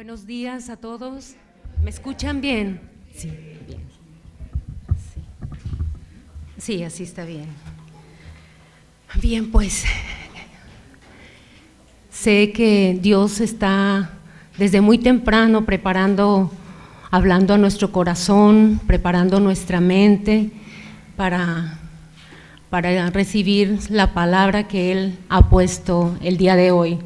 Buenos días a todos. ¿Me escuchan bien? Sí, bien. Sí, así está bien. Bien, pues sé que Dios está desde muy temprano hablando a nuestro corazón, preparando nuestra mente para recibir la palabra que Él ha puesto el día de hoy.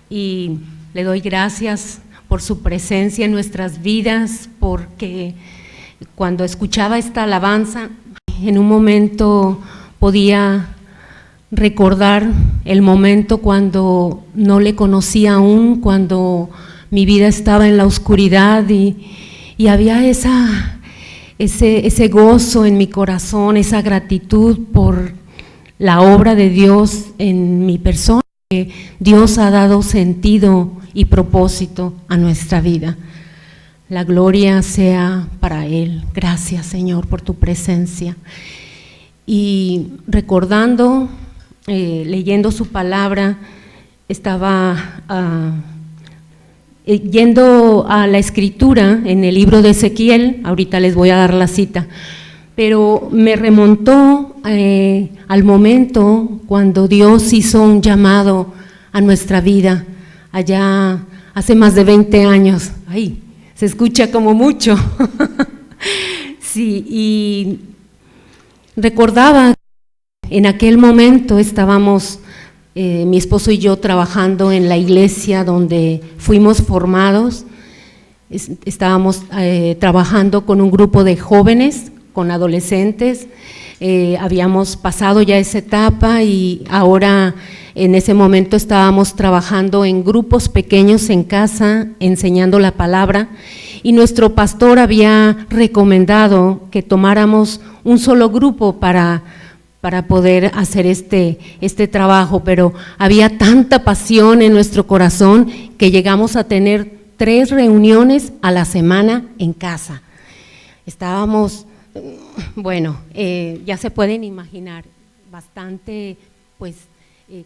Y le doy gracias por su presencia en nuestras vidas, porque cuando escuchaba esta alabanza, en un momento podía recordar el momento cuando no le conocía aún, cuando mi vida estaba en la oscuridad y había ese gozo en mi corazón, esa gratitud por la obra de Dios en mi persona, que Dios ha dado sentido y propósito a nuestra vida. La gloria sea para Él. Gracias, Señor, por tu presencia. Y recordando, leyendo su palabra, estaba yendo a la escritura en el libro de Ezequiel. Ahorita les voy a dar la cita, pero me remontó al momento cuando Dios hizo un llamado a nuestra vida, allá hace más de 20 años. ¡Ay! Se escucha como mucho. Sí, y recordaba que en aquel momento estábamos, mi esposo y yo, trabajando en la iglesia donde fuimos formados. Estábamos trabajando con un grupo de jóvenes, con adolescentes. Habíamos pasado ya esa etapa y ahora en ese momento estábamos trabajando en grupos pequeños en casa, enseñando la palabra, y nuestro pastor había recomendado que tomáramos un solo grupo para poder hacer este trabajo, pero había tanta pasión en nuestro corazón que llegamos a tener 3 reuniones a la semana en casa. Estábamos, bueno, ya se pueden imaginar, bastante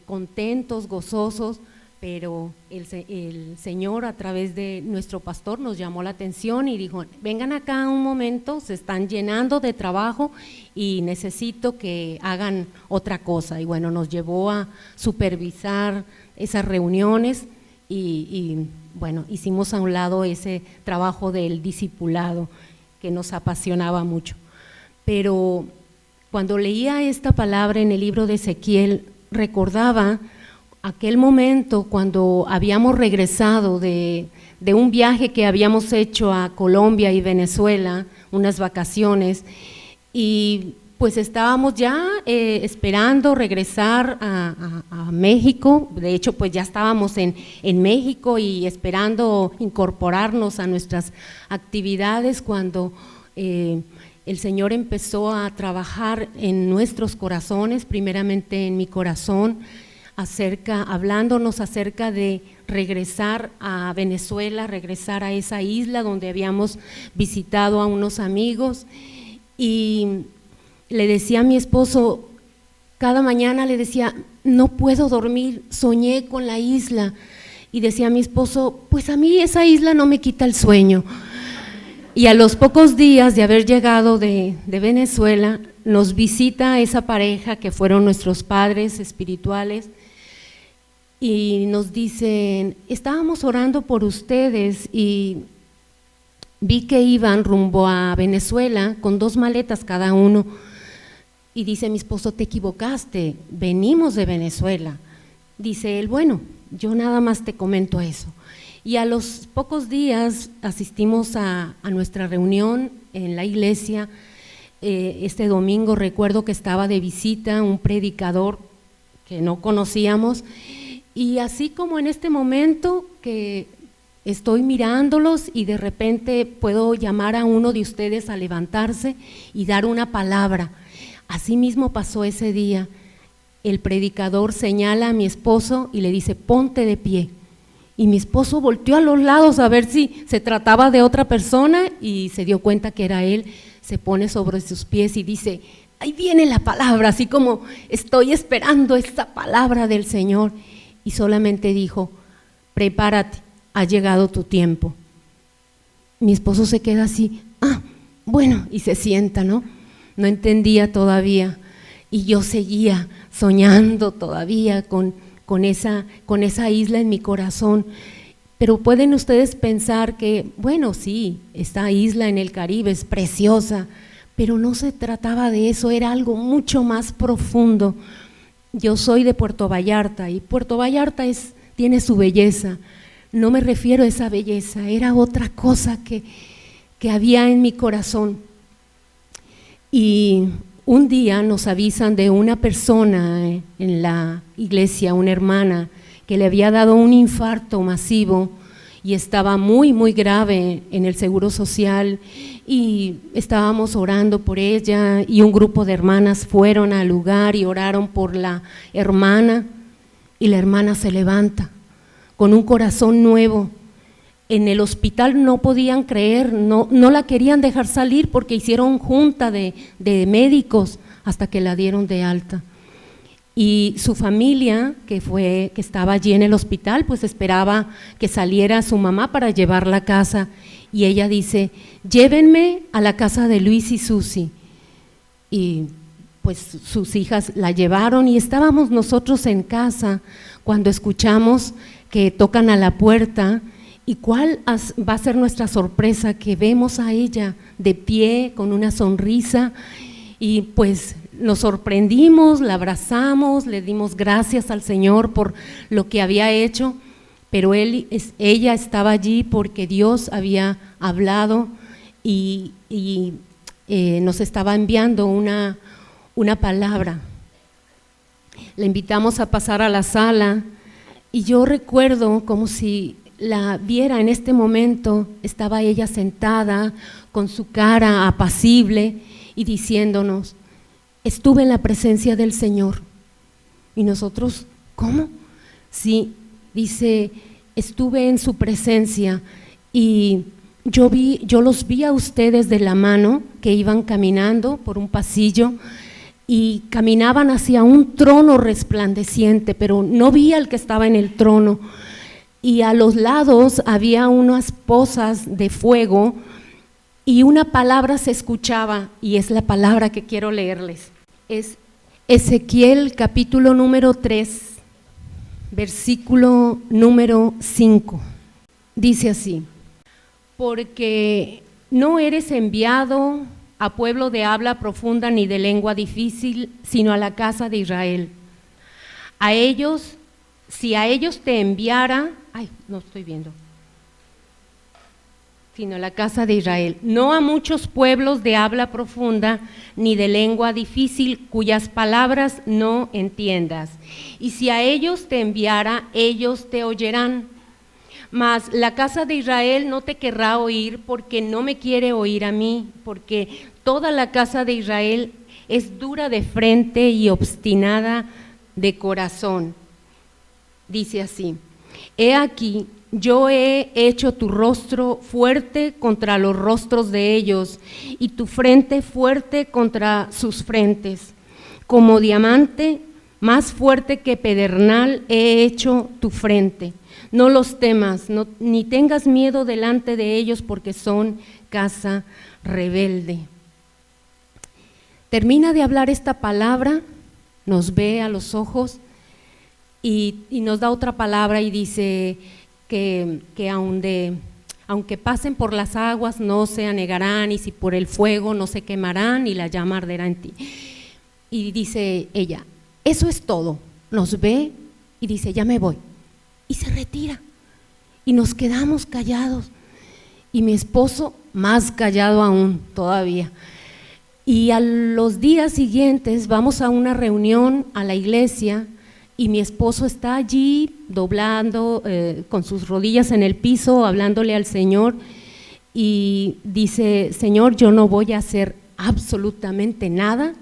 contentos, gozosos, pero el Señor a través de nuestro pastor nos llamó la atención y dijo: vengan acá un momento, se están llenando de trabajo y necesito que hagan otra cosa. Y bueno, nos llevó a supervisar esas reuniones y bueno, hicimos a un lado ese trabajo del discipulado que nos apasionaba mucho. Pero cuando leía esta palabra en el libro de Ezequiel, recordaba aquel momento cuando habíamos regresado de un viaje que habíamos hecho a Colombia y Venezuela, unas vacaciones, y pues estábamos ya esperando regresar a México. De hecho, pues ya estábamos en México y esperando incorporarnos a nuestras actividades cuando el Señor empezó a trabajar en nuestros corazones, primeramente en mi corazón, hablándonos acerca de regresar a Venezuela, regresar a esa isla donde habíamos visitado a unos amigos. Y le decía a mi esposo, cada mañana le decía: no puedo dormir, soñé con la isla. Y decía a mi esposo: pues a mí esa isla no me quita el sueño. Y a los pocos días de haber llegado de Venezuela, nos visita esa pareja que fueron nuestros padres espirituales y nos dicen: estábamos orando por ustedes y vi que iban rumbo a Venezuela con 2 maletas cada uno. Y dice mi esposo: te equivocaste, venimos de Venezuela. Dice él: bueno, yo nada más te comento eso. Y a los pocos días asistimos a nuestra reunión en la iglesia. Este domingo recuerdo que estaba de visita un predicador que no conocíamos, y así como en este momento que estoy mirándolos y de repente puedo llamar a uno de ustedes a levantarse y dar una palabra. Así mismo pasó ese día. El predicador señala a mi esposo y le dice: ponte de pie. Y mi esposo volteó a los lados a ver si se trataba de otra persona y se dio cuenta que era él. Se pone sobre sus pies y dice: ahí viene la palabra, así como estoy esperando esta palabra del Señor. Y solamente dijo: prepárate, ha llegado tu tiempo. Mi esposo se queda así, bueno, y se sienta, ¿no? No entendía todavía, y yo seguía soñando todavía con esa isla en mi corazón. Pero pueden ustedes pensar que, bueno, sí, esta isla en el Caribe es preciosa, pero no se trataba de eso, era algo mucho más profundo. Yo soy de Puerto Vallarta y Puerto Vallarta tiene su belleza. No me refiero a esa belleza, era otra cosa que había en mi corazón. Y un día nos avisan de una persona en la iglesia, una hermana, que le había dado un infarto masivo y estaba muy, muy grave en el Seguro Social, y estábamos orando por ella y un grupo de hermanas fueron al lugar y oraron por la hermana, y la hermana se levanta con un corazón nuevo. En el hospital no podían creer, no la querían dejar salir porque hicieron junta de médicos hasta que la dieron de alta. Y su familia, que estaba allí en el hospital, pues esperaba que saliera su mamá para llevarla a casa, y ella dice: llévenme a la casa de Luis y Susi. Y pues sus hijas la llevaron, y estábamos nosotros en casa cuando escuchamos que tocan a la puerta, y cuál va a ser nuestra sorpresa, que vemos a ella de pie con una sonrisa, y pues nos sorprendimos, la abrazamos, le dimos gracias al Señor por lo que había hecho, pero ella estaba allí porque Dios había hablado y nos estaba enviando una palabra. La invitamos a pasar a la sala, y yo recuerdo como si la viera en este momento, estaba ella sentada con su cara apacible y diciéndonos: estuve en la presencia del Señor. Y nosotros, ¿cómo? Sí, dice, estuve en su presencia y yo los vi a ustedes de la mano, que iban caminando por un pasillo y caminaban hacia un trono resplandeciente, pero no vi al que estaba en el trono, y a los lados había unas pozas de fuego, y una palabra se escuchaba, y es la palabra que quiero leerles. Es Ezequiel capítulo número 3, versículo número 5. Dice así: porque no eres enviado a pueblo de habla profunda ni de lengua difícil, sino a la casa de Israel. A ellos, si a ellos te enviara, no estoy viendo, sino a la casa de Israel, no a muchos pueblos de habla profunda ni de lengua difícil, cuyas palabras no entiendas. Y si a ellos te enviara, ellos te oirán. Mas la casa de Israel no te querrá oír, porque no me quiere oír a mí, porque toda la casa de Israel es dura de frente y obstinada de corazón. Dice así: he aquí, yo he hecho tu rostro fuerte contra los rostros de ellos, y tu frente fuerte contra sus frentes. Como diamante, más fuerte que pedernal, he hecho tu frente. No los temas, ni tengas miedo delante de ellos, porque son casa rebelde. Termina de hablar esta palabra, nos ve a los ojos y nos da otra palabra y dice que aunque pasen por las aguas no se anegarán, y si por el fuego no se quemarán, y la llama arderá en ti. Y dice ella: eso es todo. Nos ve y dice: ya me voy. Y se retira, y nos quedamos callados, y mi esposo más callado aún todavía. Y a los días siguientes vamos a una reunión a la iglesia, y mi esposo está allí doblando, con sus rodillas en el piso, hablándole al Señor, y dice: Señor, yo no voy a hacer absolutamente nada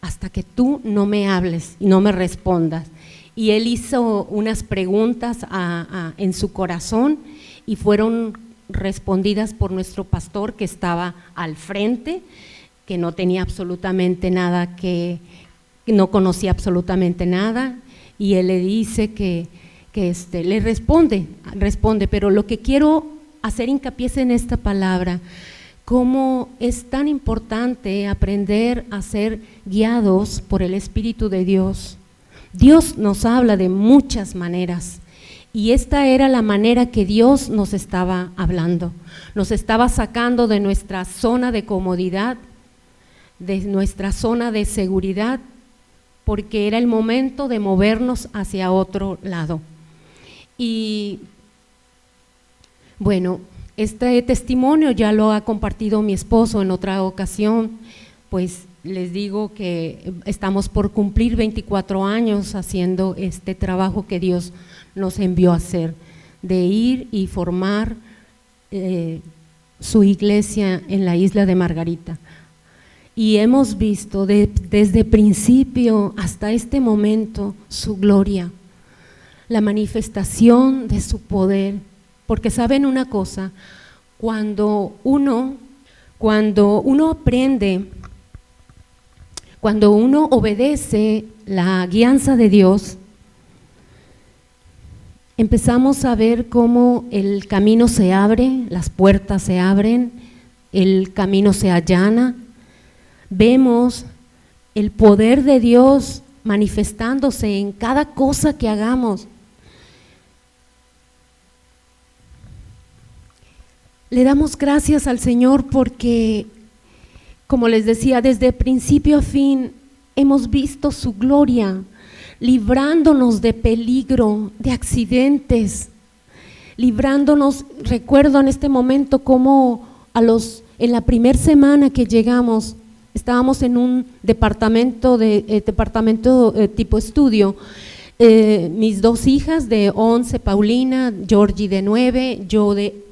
hasta que tú no me hables y no me respondas. Y él hizo unas preguntas en su corazón, y fueron respondidas por nuestro pastor, que estaba al frente, que no tenía absolutamente nada, que no conocía absolutamente nada, y él le dice que le responde, pero lo que quiero hacer hincapié es en esta palabra, cómo es tan importante aprender a ser guiados por el Espíritu de Dios. Dios nos habla de muchas maneras y esta era la manera que Dios nos estaba hablando, nos estaba sacando de nuestra zona de comodidad, de nuestra zona de seguridad, porque era el momento de movernos hacia otro lado. Y bueno, este testimonio ya lo ha compartido mi esposo en otra ocasión, pues les digo que estamos por cumplir 24 años haciendo este trabajo que Dios nos envió a hacer, de ir y formar su iglesia en la isla de Margarita. Y hemos visto desde principio hasta este momento su gloria, la manifestación de su poder, porque saben una cosa, cuando uno aprende, cuando uno obedece la guianza de Dios, empezamos a ver cómo el camino se abre, las puertas se abren, el camino se allana, vemos el poder de Dios manifestándose en cada cosa que hagamos. Le damos gracias al Señor porque, como les decía, desde principio a fin hemos visto su gloria, librándonos de peligro, de accidentes, librándonos. Recuerdo en este momento cómo en la primera semana que llegamos, estábamos en un departamento tipo estudio, mis dos hijas de 11, Paulina, Georgie de 9, yo de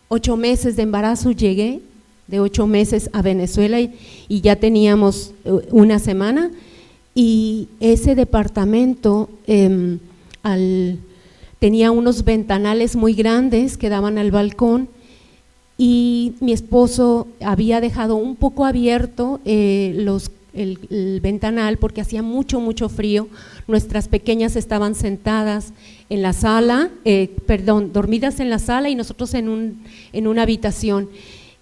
8 meses de embarazo llegué, de 8 meses a Venezuela y ya teníamos una semana, y ese departamento tenía unos ventanales muy grandes que daban al balcón y mi esposo había dejado un poco abierto el ventanal porque hacía mucho frío. Nuestras pequeñas estaban sentadas en la sala, dormidas en la sala y nosotros en una habitación.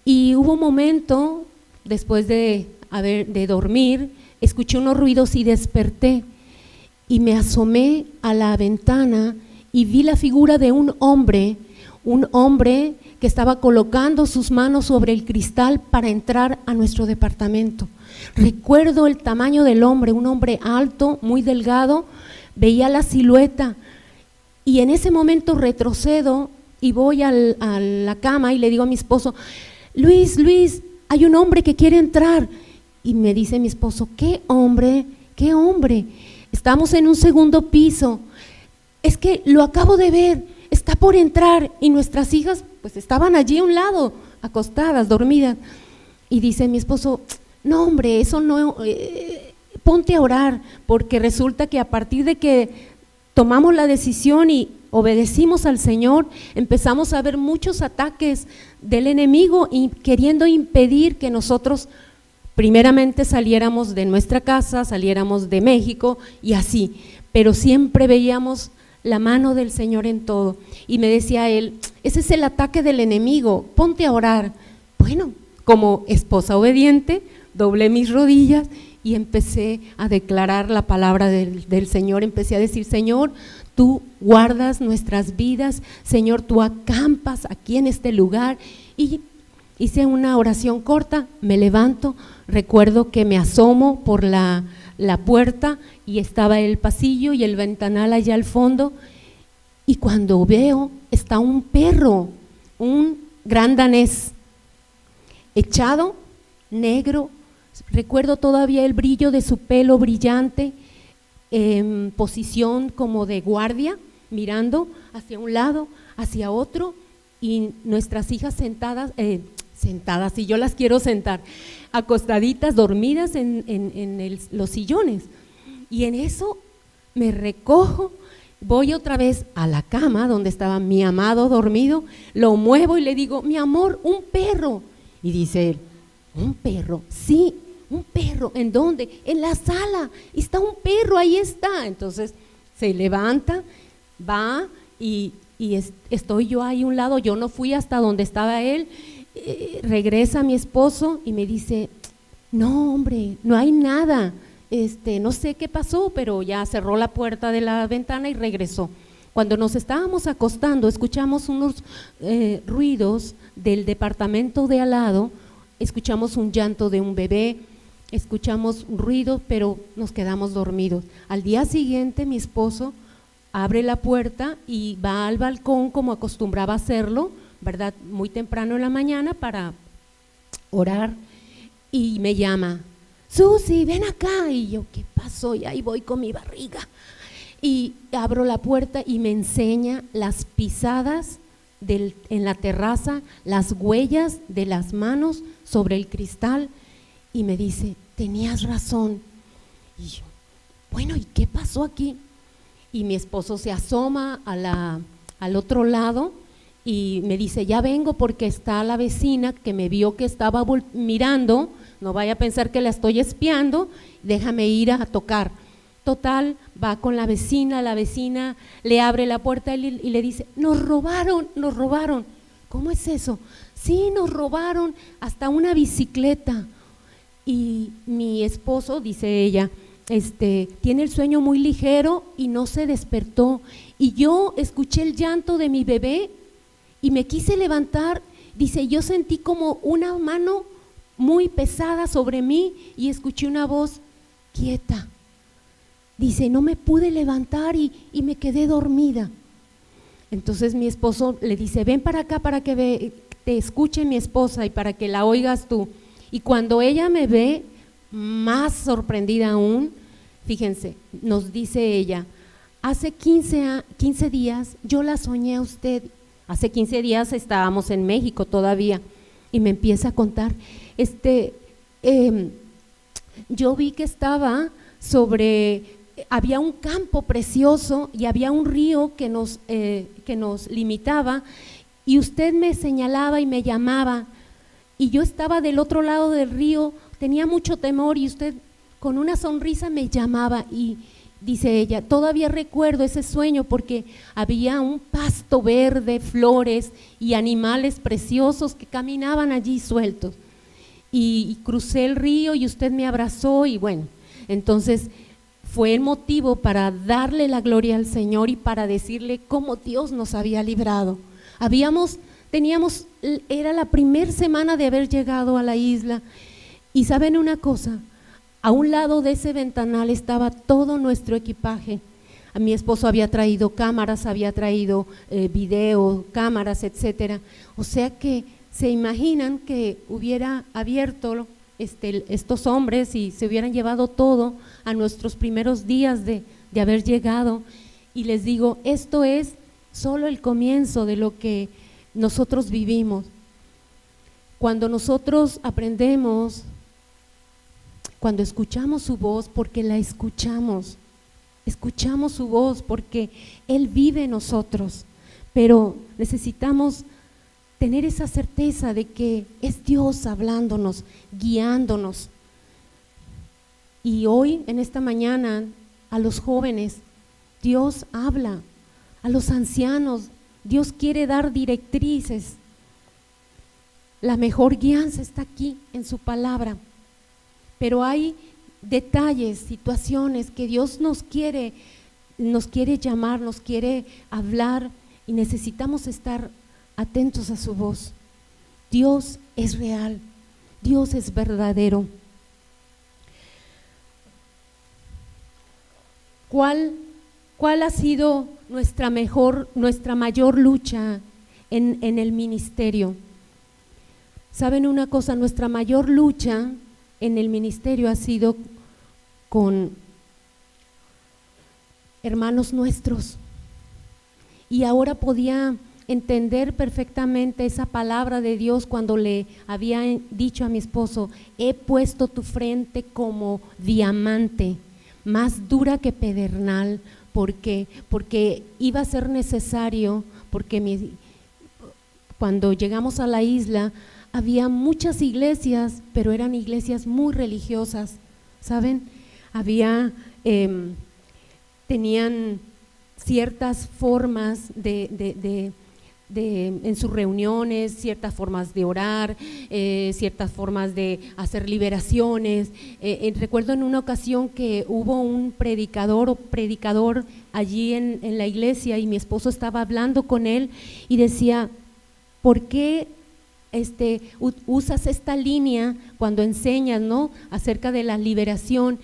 Y hubo un momento, después de dormir, escuché unos ruidos y desperté y me asomé a la ventana y vi la figura de un hombre que estaba colocando sus manos sobre el cristal para entrar a nuestro departamento. Recuerdo el tamaño del hombre, un hombre alto, muy delgado, veía la silueta y en ese momento retrocedo y voy a la cama y le digo a mi esposo, Luis, hay un hombre que quiere entrar. Y me dice mi esposo, ¿qué hombre? ¿Qué hombre? Estamos en un segundo piso, es que lo acabo de ver, está por entrar, y nuestras hijas pues estaban allí a un lado, acostadas, dormidas, y dice mi esposo, no hombre, eso no, ponte a orar, porque resulta que a partir de que tomamos la decisión y obedecimos al Señor, empezamos a ver muchos ataques del enemigo y queriendo impedir que nosotros primeramente saliéramos de nuestra casa, saliéramos de México y así, pero siempre veíamos la mano del Señor en todo. Y me decía él, ese es el ataque del enemigo, ponte a orar. Bueno, como esposa obediente, doblé mis rodillas y empecé a declarar la palabra del Señor, empecé a decir, Señor, tú guardas nuestras vidas, Señor, tú acampas aquí en este lugar, y hice una oración corta, me levanto, recuerdo que me asomo por la puerta y estaba el pasillo y el ventanal allá al fondo, y cuando veo está un perro, un gran danés, echado, negro, recuerdo todavía el brillo de su pelo brillante, en posición como de guardia, mirando hacia un lado, hacia otro, y nuestras hijas sentadas, y yo las quiero sentar, acostaditas, dormidas en los sillones. Y en eso me recojo, voy otra vez a la cama donde estaba mi amado dormido, lo muevo y le digo, mi amor, un perro. Y dice él, ¿un perro? Sí, un perro. ¿En dónde? En la sala, está un perro, ahí está. Entonces se levanta, va estoy yo ahí a un lado, yo no fui hasta donde estaba él. Regresa mi esposo y me dice, no hombre, no hay nada, no sé qué pasó, pero ya cerró la puerta de la ventana y regresó. Cuando nos estábamos acostando, escuchamos unos ruidos del departamento de al lado, escuchamos un llanto de un bebé, escuchamos ruido, pero nos quedamos dormidos. Al día siguiente mi esposo abre la puerta y va al balcón como acostumbraba hacerlo, ¿verdad? Muy temprano en la mañana para orar, y me llama, Susi, ven acá. Y yo, ¿qué pasó? Y ahí voy con mi barriga. Y abro la puerta y me enseña las pisadas en la terraza, las huellas de las manos sobre el cristal, y me dice, tenías razón. Y yo, bueno, ¿y qué pasó aquí? Y mi esposo se asoma al otro lado y me dice, ya vengo porque está la vecina que me vio que estaba mirando, no vaya a pensar que la estoy espiando, déjame ir a tocar. Total, va con la vecina le abre la puerta y le dice, nos robaron. ¿Cómo es eso? Sí, nos robaron hasta una bicicleta. Y mi esposo, dice ella, tiene el sueño muy ligero y no se despertó. Y yo escuché el llanto de mi bebé y me quise levantar. Dice, yo sentí como una mano muy pesada sobre mí y escuché una voz quieta. Dice, no me pude levantar y me quedé dormida. Entonces mi esposo le dice, ven para acá para que te escuche mi esposa y para que la oigas tú. Y cuando ella me ve, más sorprendida aún, fíjense, nos dice ella, hace 15 días yo la soñé a usted. Hace 15 días estábamos en México todavía, y me empieza a contar, yo vi que estaba había un campo precioso y había un río que nos limitaba, y usted me señalaba y me llamaba, y yo estaba del otro lado del río, tenía mucho temor, y usted con una sonrisa me llamaba. Y dice ella, todavía recuerdo ese sueño porque había un pasto verde, flores y animales preciosos que caminaban allí sueltos, y crucé el río y usted me abrazó, y bueno, entonces fue el motivo para darle la gloria al Señor y para decirle cómo Dios nos había librado. Era la primera semana de haber llegado a la isla, y ¿saben una cosa? A un lado de ese ventanal estaba todo nuestro equipaje. A mi esposo había traído cámaras, había traído video, cámaras, etcétera. O sea que se imaginan que hubiera abierto estos hombres y se hubieran llevado todo a nuestros primeros días de haber llegado. Y les digo, esto es solo el comienzo de lo que nosotros vivimos. Cuando nosotros aprendemos, cuando escuchamos su voz, porque la escuchamos su voz porque Él vive en nosotros, pero necesitamos tener esa certeza de que es Dios hablándonos, guiándonos. Y hoy, en esta mañana, a los jóvenes, Dios habla, a los ancianos, Dios quiere dar directrices. La mejor guianza está aquí en su palabra, pero hay detalles, situaciones que Dios nos quiere llamar, nos quiere hablar, y necesitamos estar atentos a su voz. Dios es real, Dios es verdadero. ¿Cuál ha sido nuestra mayor lucha en el ministerio? ¿Saben una cosa? Nuestra mayor lucha en el ministerio ha sido con hermanos nuestros, y ahora podía entender perfectamente esa palabra de Dios cuando le había dicho a mi esposo, he puesto tu frente como diamante, más dura que pedernal, porque iba a ser necesario, porque cuando llegamos a la isla había muchas iglesias, pero eran iglesias muy religiosas, ¿saben? Tenían ciertas formas en sus reuniones, ciertas formas de orar, ciertas formas de hacer liberaciones. Recuerdo en una ocasión que hubo un predicador allí en la iglesia y mi esposo estaba hablando con él y decía, ¿por qué usas esta línea cuando enseñas, ¿no?, acerca de la liberación?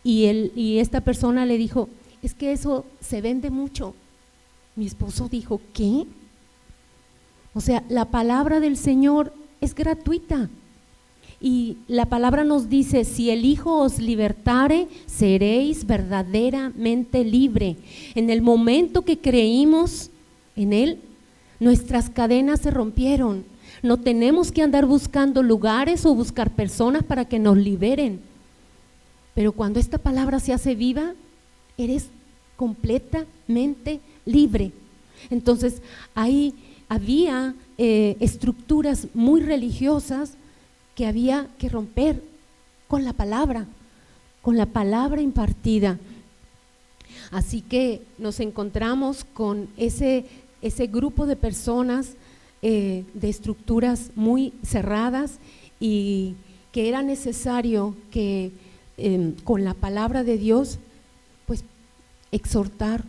Y esta persona le dijo, es que eso se vende mucho. Mi esposo dijo, ¿qué? O sea, la palabra del Señor es gratuita y la palabra nos dice, si el Hijo os libertare, seréis verdaderamente libre. En el momento que creímos en Él, nuestras cadenas se rompieron. No tenemos que andar buscando lugares o buscar personas para que nos liberen. Pero cuando esta palabra se hace viva, eres completamente libre. Entonces, ahí había estructuras muy religiosas que había que romper con la palabra impartida. Así que nos encontramos con ese grupo de personas de estructuras muy cerradas y que era necesario que con la palabra de Dios pues exhortar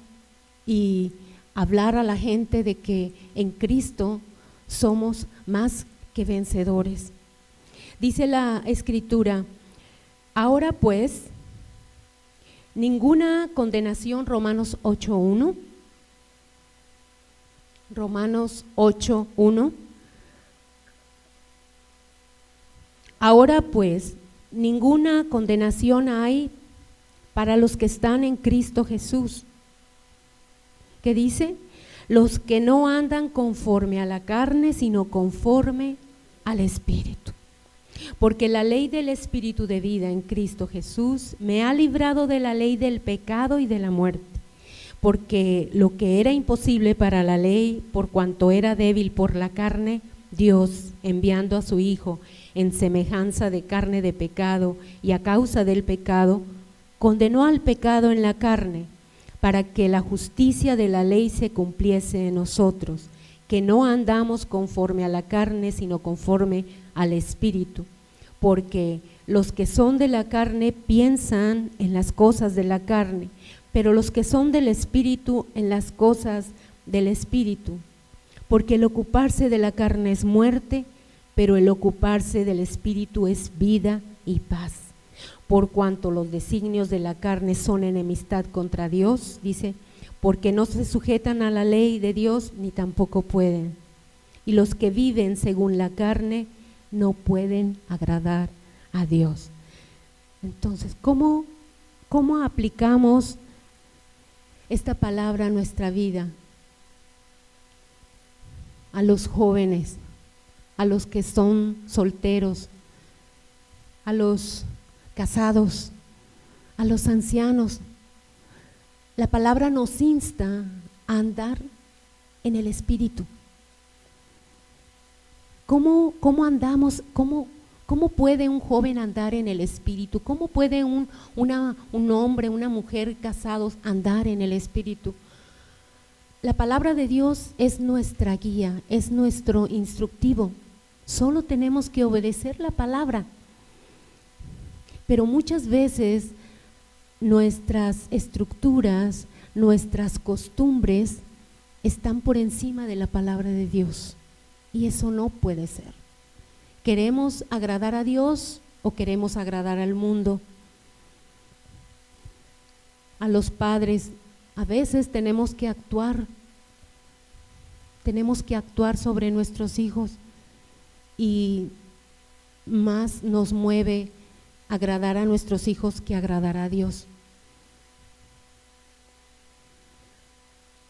y hablar a la gente de que en Cristo somos más que vencedores. Dice la Escritura, ahora pues, ninguna condenación, Romanos 8:1, Romanos 8:1, ahora pues, ninguna condenación hay para los que están en Cristo Jesús. ¿Qué dice? Los que no andan conforme a la carne, sino conforme al Espíritu. Porque la ley del Espíritu de vida en Cristo Jesús me ha librado de la ley del pecado y de la muerte. Porque lo que era imposible para la ley, por cuanto era débil por la carne, Dios, enviando a su Hijo en semejanza de carne de pecado y a causa del pecado, condenó al pecado en la carne, para que la justicia de la ley se cumpliese en nosotros, que no andamos conforme a la carne, sino conforme al Espíritu. Porque los que son de la carne piensan en las cosas de la carne, pero los que son del Espíritu en las cosas del Espíritu. Porque el ocuparse de la carne es muerte, pero el ocuparse del Espíritu es vida y paz. Por cuanto los designios de la carne son enemistad contra Dios, dice, porque no se sujetan a la ley de Dios ni tampoco pueden. Y los que viven según la carne no pueden agradar a Dios. Entonces, ¿cómo aplicamos esta palabra a nuestra vida? A los jóvenes, a los que son solteros, a los casados, a los ancianos. La palabra nos insta a andar en el Espíritu. ¿Cómo andamos? ¿Cómo puede un joven andar en el Espíritu? ¿Cómo puede un hombre, una mujer casados andar en el Espíritu? La palabra de Dios es nuestra guía, es nuestro instructivo. Solo tenemos que obedecer la palabra. Pero muchas veces nuestras estructuras, nuestras costumbres están por encima de la palabra de Dios y eso no puede ser. ¿Queremos agradar a Dios o queremos agradar al mundo? A los padres a veces tenemos que actuar sobre nuestros hijos y más nos mueve agradar a nuestros hijos que agradar a Dios.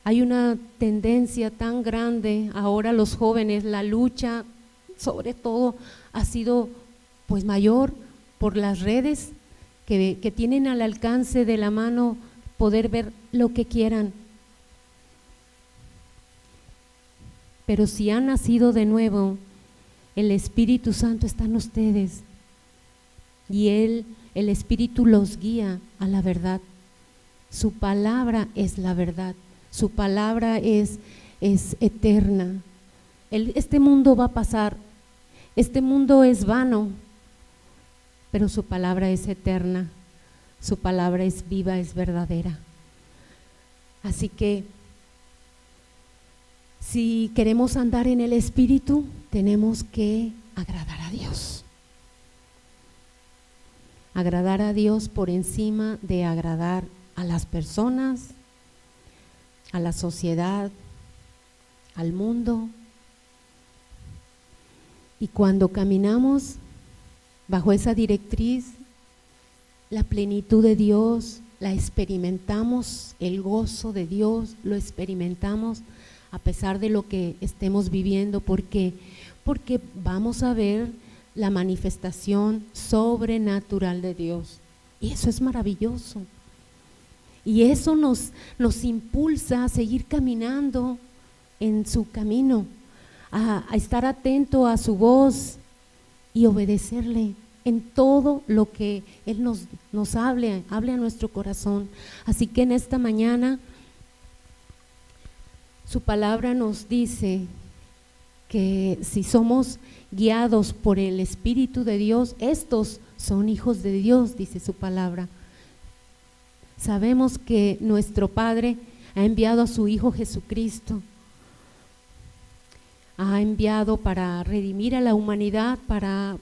Hay una tendencia tan grande ahora los jóvenes, la lucha sobre todo ha sido pues mayor por las redes que tienen al alcance de la mano poder ver lo que quieran. Pero si han nacido de nuevo, el Espíritu Santo está en ustedes y el Espíritu los guía a la verdad. Su palabra es la verdad. Su palabra es eterna. Este mundo va a pasar, este mundo es vano, pero su palabra es eterna, su palabra es viva, es verdadera. Así que si queremos andar en el Espíritu, tenemos que agradar a Dios. Agradar a Dios por encima de agradar a las personas, a la sociedad, al mundo. Y cuando caminamos bajo esa directriz, la plenitud de Dios la experimentamos, el gozo de Dios lo experimentamos a pesar de lo que estemos viviendo. ¿Por qué? Porque vamos a ver la manifestación sobrenatural de Dios, y eso es maravilloso, y eso nos impulsa a seguir caminando en su camino, a estar atento a su voz y obedecerle en todo lo que Él nos hable a nuestro corazón. Así que en esta mañana su palabra nos dice que si somos guiados por el Espíritu de Dios, estos son hijos de Dios, dice su palabra. Sabemos que nuestro Padre ha enviado a su Hijo Jesucristo, ha enviado para redimir a la humanidad, para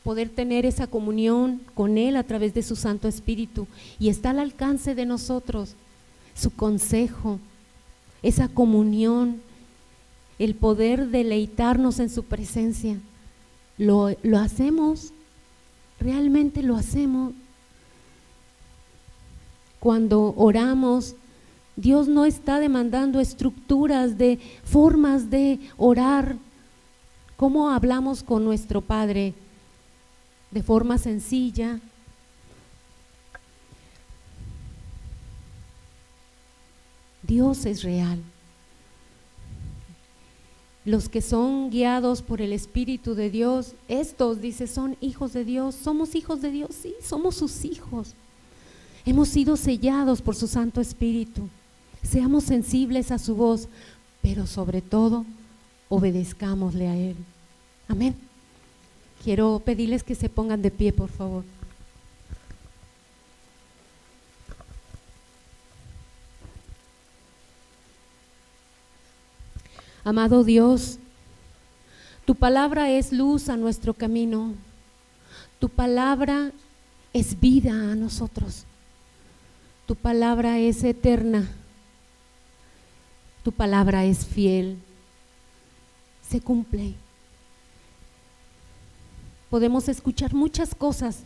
poder tener esa comunión con Él a través de su Santo Espíritu, y está al alcance de nosotros su consejo, esa comunión, el poder deleitarnos en su presencia. Lo hacemos, realmente lo hacemos. Cuando oramos, Dios no está demandando estructuras de formas de orar. ¿Cómo hablamos con nuestro Padre? De forma sencilla. Dios es real. Los que son guiados por el Espíritu de Dios, estos, dice, son hijos de Dios. ¿Somos hijos de Dios? Sí, somos sus hijos. Hemos sido sellados por su Santo Espíritu. Seamos sensibles a su voz, pero sobre todo, obedezcámosle a Él. Amén. Quiero pedirles que se pongan de pie, por favor. Amado Dios, tu palabra es luz a nuestro camino, tu palabra es vida a nosotros, tu palabra es eterna, tu palabra es fiel, se cumple. Podemos escuchar muchas cosas,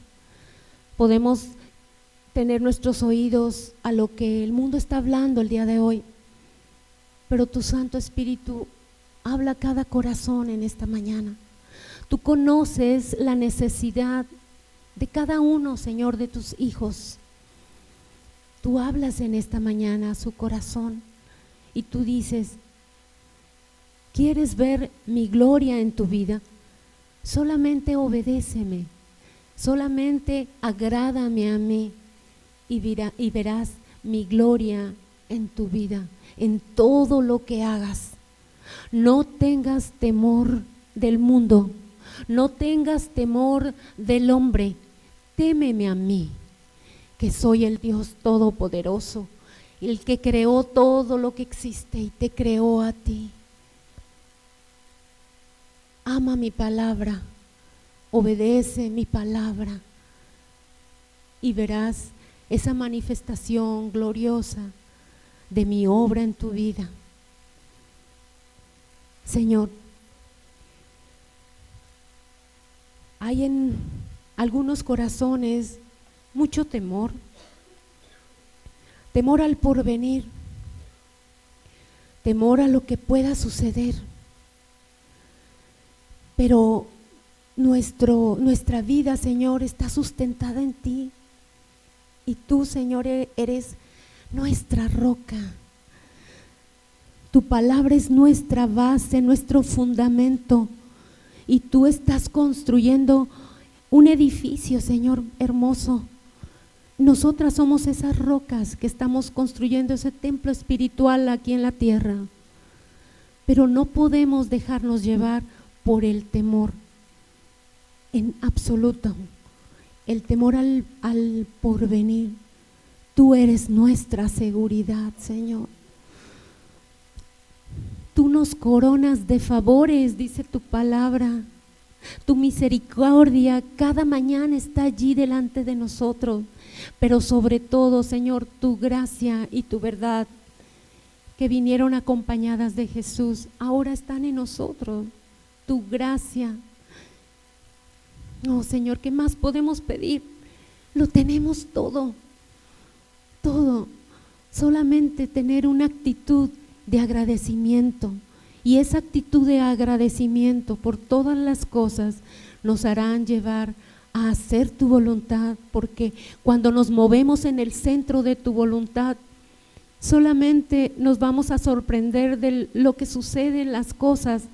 podemos tener nuestros oídos a lo que el mundo está hablando el día de hoy, pero tu Santo Espíritu habla a cada corazón en esta mañana. Tú conoces la necesidad de cada uno, Señor, de tus hijos. Tú hablas en esta mañana a su corazón y tú dices: ¿quieres ver mi gloria en tu vida? Solamente obedéceme, solamente agrádame a mí y verás mi gloria en tu vida, en todo lo que hagas. No tengas temor del mundo, no tengas temor del hombre, témeme a mí, que soy el Dios Todopoderoso, el que creó todo lo que existe y te creó a ti. Ama mi palabra, obedece mi palabra y verás esa manifestación gloriosa de mi obra en tu vida. Señor, hay en algunos corazones mucho temor, temor al porvenir, temor a lo que pueda suceder, pero nuestra vida, Señor, está sustentada en ti, y tú, Señor, eres nuestra roca. Tu palabra es nuestra base, nuestro fundamento, y tú estás construyendo un edificio, Señor hermoso, nosotras somos esas rocas que estamos construyendo ese templo espiritual aquí en la tierra, pero no podemos dejarnos llevar por el temor, en absoluto, el temor al porvenir. Tú eres nuestra seguridad, Señor. Tú nos coronas de favores, dice tu palabra. Tu misericordia cada mañana está allí delante de nosotros, pero sobre todo, Señor, tu gracia y tu verdad que vinieron acompañadas de Jesús, ahora están en nosotros. Tu gracia. No, Señor, ¿qué más podemos pedir? Lo tenemos todo, todo. Solamente tener una actitud de agradecimiento, y esa actitud de agradecimiento por todas las cosas nos harán llevar a hacer tu voluntad, porque cuando nos movemos en el centro de tu voluntad, solamente nos vamos a sorprender de lo que sucede en las cosas,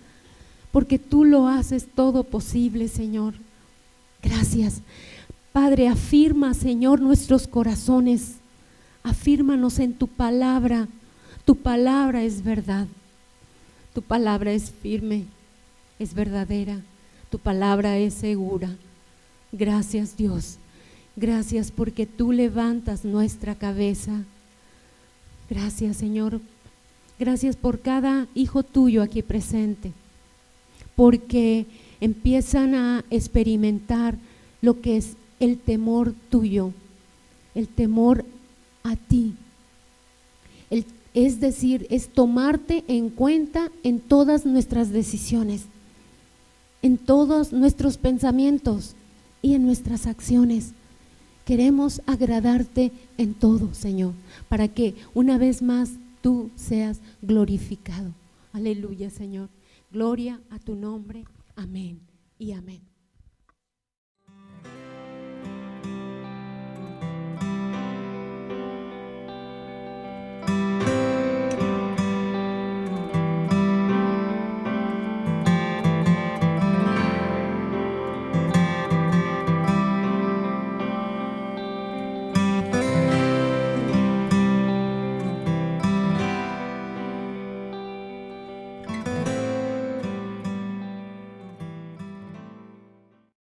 porque tú lo haces todo posible, Señor. Gracias. Padre, afirma, Señor, nuestros corazones, afírmanos en tu palabra. Tu palabra es verdad, tu palabra es firme, es verdadera, tu palabra es segura. Gracias, Dios, gracias porque tú levantas nuestra cabeza. Gracias, Señor, gracias por cada hijo tuyo aquí presente, porque empiezan a experimentar lo que es el temor tuyo, el temor a ti. Es decir, es tomarte en cuenta en todas nuestras decisiones, en todos nuestros pensamientos y en nuestras acciones. Queremos agradarte en todo, Señor, para que una vez más tú seas glorificado. Aleluya, Señor. Gloria a tu nombre. Amén y amén.